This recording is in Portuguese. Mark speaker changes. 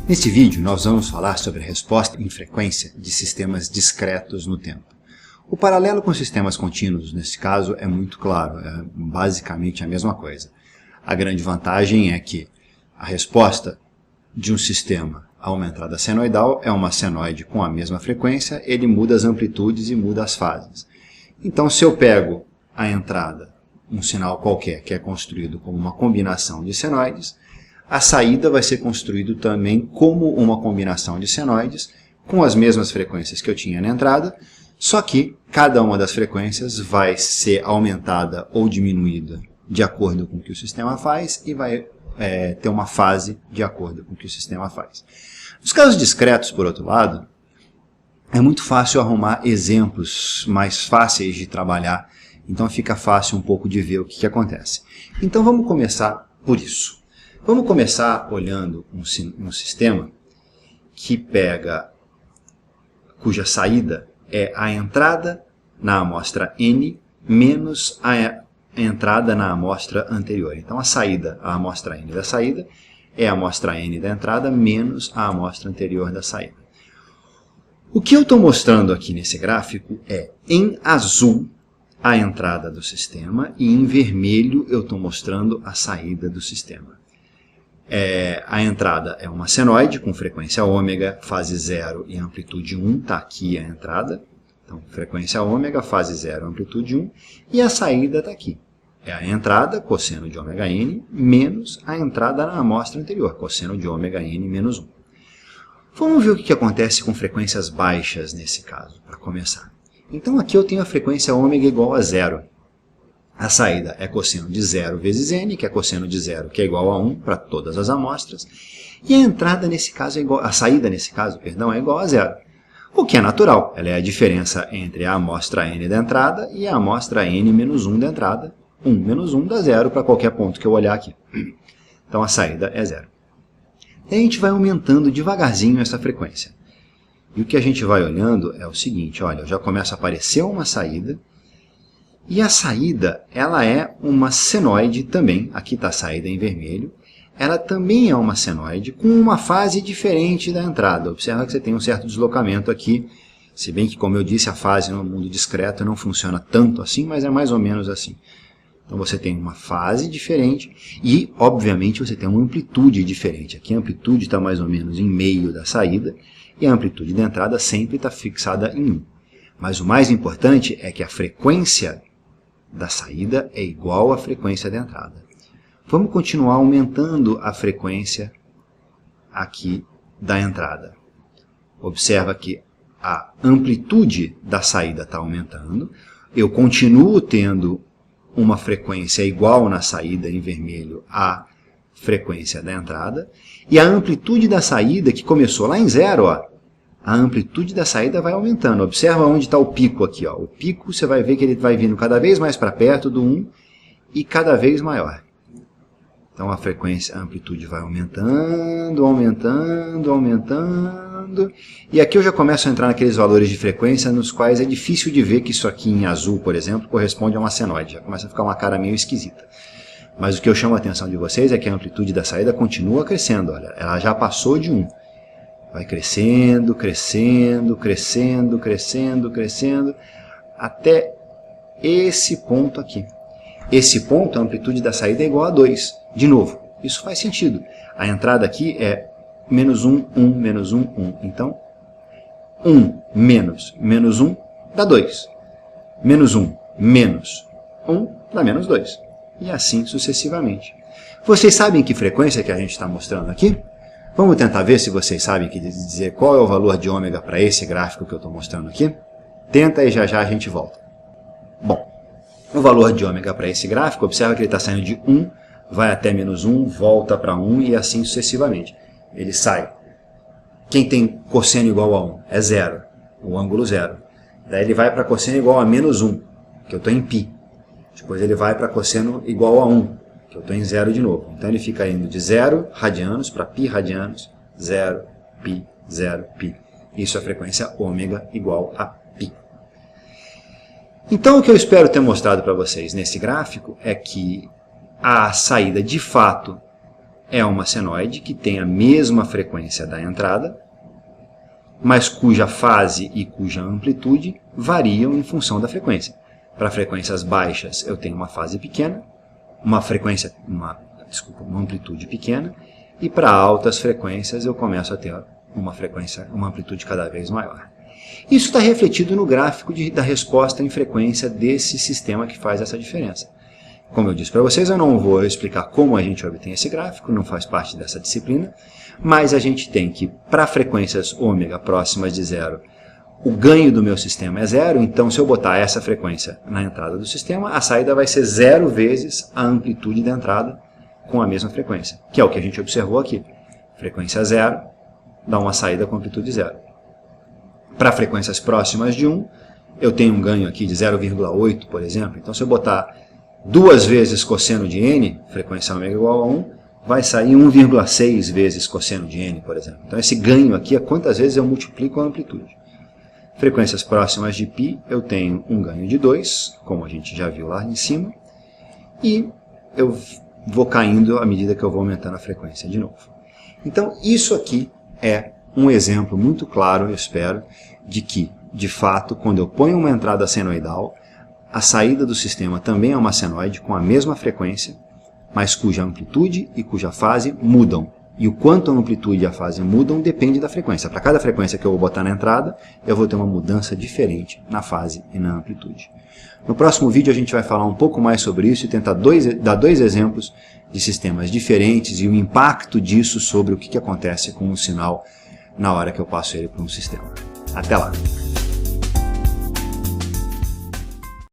Speaker 1: Neste vídeo, nós vamos falar sobre a resposta em frequência de sistemas discretos no tempo. O paralelo com sistemas contínuos, nesse caso, é muito claro, é basicamente a mesma coisa. A grande vantagem é que a resposta de um sistema a uma entrada senoidal é uma senoide com a mesma frequência, ele muda as amplitudes e muda as fases. Então, se eu pego a entrada, um sinal qualquer que é construído como uma combinação de senoides, a saída vai ser construído também como uma combinação de senoides, com as mesmas frequências que eu tinha na entrada, só que cada uma das frequências vai ser aumentada ou diminuída de acordo com o que o sistema faz e vai ter uma fase de acordo com o que o sistema faz. Nos casos discretos, por outro lado, é muito fácil arrumar exemplos mais fáceis de trabalhar, então fica fácil um pouco de ver o que acontece. Então vamos começar por isso. Vamos começar olhando um sistema cuja saída é a entrada na amostra n menos a entrada na amostra anterior. Então a amostra n da saída é a amostra n da entrada menos a amostra anterior da saída. O que eu estou mostrando aqui nesse gráfico é, em azul, a entrada do sistema e em vermelho eu estou mostrando a saída do sistema. A entrada é uma senoide com frequência ômega, fase 0 e amplitude 1, está aqui a entrada. Então, frequência ômega, fase 0, amplitude 1, e a saída está aqui. É a entrada, cosseno de ômega n, menos a entrada na amostra anterior, cosseno de ômega n menos 1. Vamos ver o que acontece com frequências baixas nesse caso, para começar. Então, aqui eu tenho a frequência ômega igual a 0. A saída é cosseno de 0 vezes n, que é cosseno de 0, que é igual a 1 para todas as amostras. E a entrada nesse caso a saída nesse caso, é igual a 0. O que é natural, ela é a diferença entre a amostra n da entrada e a amostra n menos 1 da entrada. 1 menos 1 dá 0 para qualquer ponto que eu olhar aqui. Então a saída é 0. E a gente vai aumentando devagarzinho essa frequência. E o que a gente vai olhando é o seguinte, olha, já começa a aparecer uma saída. E a saída, ela é uma senoide também, aqui está a saída em vermelho, ela também é uma senoide com uma fase diferente da entrada. Observa que você tem um certo deslocamento aqui, se bem que, como eu disse, a fase no mundo discreto não funciona tanto assim, mas é mais ou menos assim. Então você tem uma fase diferente e, obviamente, você tem uma amplitude diferente. Aqui a amplitude está mais ou menos em meio da saída e a amplitude da entrada sempre está fixada em 1. Mas o mais importante é que a frequência da saída é igual à frequência da entrada. Vamos continuar aumentando a frequência aqui da entrada. Observa que a amplitude da saída está aumentando. Eu continuo tendo uma frequência igual na saída em vermelho à frequência da entrada. E a amplitude da saída, que começou lá em 0, a amplitude da saída vai aumentando. Observa onde está o pico aqui. O pico, você vai ver que ele vai vindo cada vez mais para perto do 1 e cada vez maior. Então a frequência, a amplitude vai aumentando, aumentando, aumentando. E aqui eu já começo a entrar naqueles valores de frequência nos quais é difícil de ver que isso aqui em azul, por exemplo, corresponde a uma senoide. Já começa a ficar uma cara meio esquisita. Mas o que eu chamo a atenção de vocês é que a amplitude da saída continua crescendo. Olha, ela já passou de 1. Vai crescendo, crescendo, crescendo, crescendo, crescendo, até esse ponto aqui. Esse ponto, a amplitude da saída é igual a 2. De novo, isso faz sentido. A entrada aqui é menos 1, 1, menos 1, 1. Então, 1 menos menos 1 dá 2. Menos 1 menos 1 dá menos 2. E assim sucessivamente. Vocês sabem que frequência que a gente está mostrando aqui? Vamos tentar ver se vocês sabem dizer qual é o valor de ômega para esse gráfico que eu estou mostrando aqui. Tenta e já já a gente volta. Bom, o valor de ômega para esse gráfico, observa que ele está saindo de 1, vai até menos 1, volta para 1 e assim sucessivamente. Ele sai. Quem tem cosseno igual a 1 é 0, o ângulo 0. Daí ele vai para cosseno igual a menos 1, que eu estou em π. Depois ele vai para cosseno igual a 1. Que eu estou em 0 de novo. Então ele fica indo de 0 radianos para π radianos, 0, π, 0, π. Isso é a frequência ômega igual a π. Então o que eu espero ter mostrado para vocês nesse gráfico é que a saída de fato é uma senoide que tem a mesma frequência da entrada, mas cuja fase e cuja amplitude variam em função da frequência. Para frequências baixas eu tenho uma fase pequena, uma amplitude pequena, e para altas frequências eu começo a ter uma amplitude cada vez maior. Isso está refletido no gráfico da resposta em frequência desse sistema que faz essa diferença. Como eu disse para vocês, eu não vou explicar como a gente obtém esse gráfico, não faz parte dessa disciplina, mas a gente tem que, para frequências ômega próximas de zero, o ganho do meu sistema é zero, então se eu botar essa frequência na entrada do sistema, a saída vai ser 0 vezes a amplitude da entrada com a mesma frequência, que é o que a gente observou aqui. Frequência zero dá uma saída com amplitude zero. Para frequências próximas de 1, eu tenho um ganho aqui de 0,8, por exemplo. Então, se eu botar 2 vezes cosseno de n, frequência ômega igual a 1, vai sair 1,6 vezes cosseno de n, por exemplo. Então, esse ganho aqui é quantas vezes eu multiplico a amplitude. Frequências próximas de π, eu tenho um ganho de 2, como a gente já viu lá em cima, e eu vou caindo à medida que eu vou aumentando a frequência de novo. Então, isso aqui é um exemplo muito claro, eu espero, de que, de fato, quando eu ponho uma entrada senoidal, a saída do sistema também é uma senoide com a mesma frequência, mas cuja amplitude e cuja fase mudam. E o quanto a amplitude e a fase mudam depende da frequência. Para cada frequência que eu vou botar na entrada, eu vou ter uma mudança diferente na fase e na amplitude. No próximo vídeo a gente vai falar um pouco mais sobre isso e tentar dar 2 exemplos de sistemas diferentes e o impacto disso sobre o que acontece com o sinal na hora que eu passo ele para um sistema. Até lá!